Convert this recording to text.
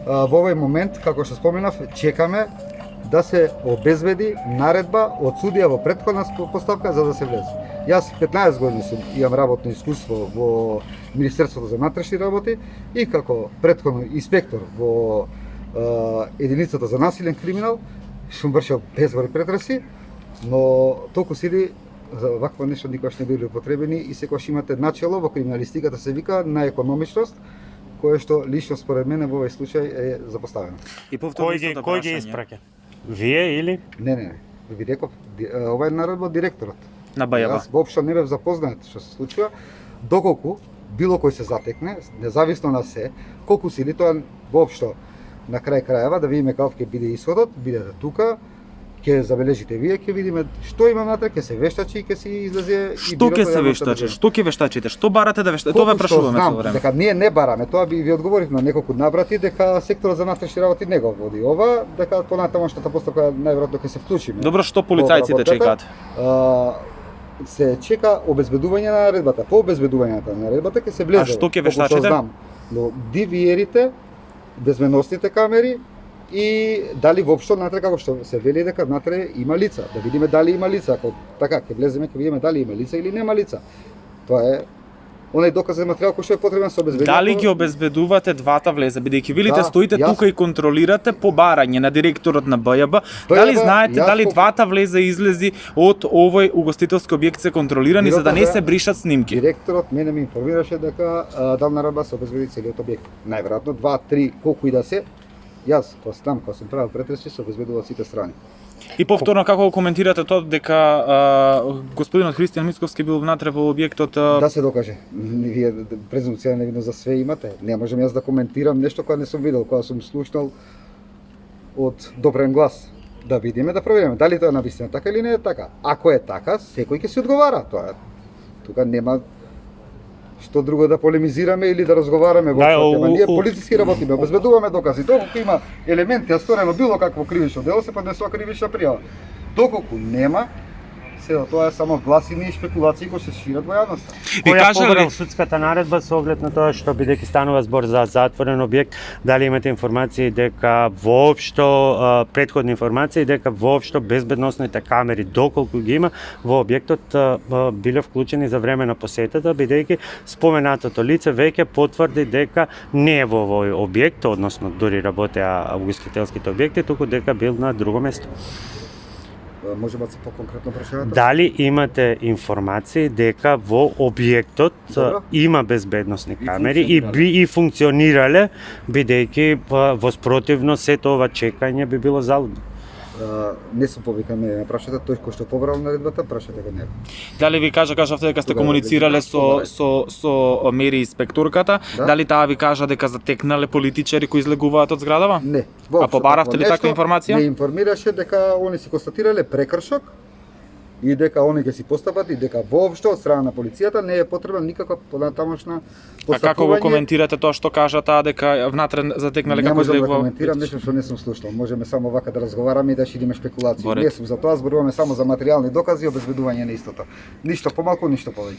Во овој момент, како што споменав, чекаме да се обезбеди наредба од судија во претходна поставка за да се влезе. Јас 15 години имам работно искуство во Министерството за внатрешни работи и како претходно инспектор во единицата за насилен криминал сум вршил безброј претраси, но толку сили за вакво нешто никогаш не били употребени и секогаш имате начело во криминалистиката се вика на економичност, кое што лично според мене во овој случај е запоставено. И повторно Кој ги испраќа? Вие или? Не. Ви реков, ова е наредба од директорот. На Бајаба. Јас воопшто не бев запознаат што се случува, доколку било кој се затекне, независно на се, колку сили тоа воопшто на крај крајава да видиме каков ќе биде исходот, бидете тука, ќе забележите вие, ќе видиме што има внатре, ќе се вештачи и ќе си излезе и Што ќе се вештачи? Што ќе вештачите? Што барате да вештачите? Тоа ве прашуваме цело време. Дека ние не бараме, тоа ви одговорив на неколку наврати дека секторот за внатрешни работи не го води ова, дека понатамошната постапка најверојатно ќе се вклучиме. Добро, што полицајците чекаат? Се чека обезбедување на наредбата. По обезбедувањето на наредбата ќе се влезе. А што ќе колку што вештачите? знам, но DVR-ите, безбедносните камери и дали воопшто внатре како што се вели дека внатре има лица, да видиме дали има лица, ако така ќе влеземе ќе видиме дали има лица или нема лица. Тоа е онај доказен материјал кој што е потребен со обезбедување. Дали ги обезбедувате двата влезе, бидејќи велите Да, стоите јас- тука и контролирате по барање на директорот на БЈБ, дали знаете јас дали по- двата влезе и излези од овој угостителски објект се контролирани за да не се бришат снимки? Директорот мене ме информираше дека дал наредба се обезбеди целиот објект. Најверојатно 2, 3, колку и да се. Јас, тоа знам, кога сум правил претреси, се обезбедуваат сите страни. И повторно како го коментирате тоа дека господинот Христијан Мицковски бил внатре во објектот? Да се докаже. Вие презумпција на невиност за све имате. Не можам јас да коментирам нешто кога не сум видел, кога сум слушнал од добрен глас. Да видиме, да провериме дали тоа навистина така или не е така. Ако е така, секој ќе се одговара. Тоа тука нема што друго да полемизираме или да разговараме во Да, тема. Ние полициски работиме, обезбедуваме докази. Доколку има елементи а сторено било какво кривично дело, се поднесува кривична пријава. Доколку нема, се тоа е само гласини и спекулации кои се шират во јавноста. Ви Која кажа побара ли судската наредба со оглед на тоа што бидејќи станува збор за затворен објект, дали имате информации дека воопшто претходни информации дека воопшто безбедносните камери доколку ги има во објектот биле вклучени за време на посетата, бидејќи споменатото лице веќе потврди дека не е во овој објект, односно дури работеа угостителските објекти, туку дека бил на друго место. Може да се поконкретно прашувате? Дали имате информации дека во објектот Добро. има безбедносни камери и функционирале. функционирале, бидејќи воспротивно сето ова чекање би било залудно. Не сум повикан мене, прашате тој кој што побрал наредбата, прашате го него. Дали ви кажавте дека сте Тогава комуницирале добре. со мери инспекторката? Да. Дали таа ви кажа дека затекнале политичари кои излегуваат од зградава? Не. А побаравте ли таква информација? Не информираше дека они си констатирале прекршок и дека они ќе си постапат и дека воопшто од страна на полицијата не е потребна никаква понатамошна А како го коментирате тоа што кажа таа дека внатре затекнале Не како можам да излегува? коментирам нешто што не сум слушнал. Можеме само вака да разговараме и да шириме спекулации. Во ред. Не сум за тоа, зборуваме само за материјални докази и обезбедување на истото. Ништо помалку, ништо повеќе.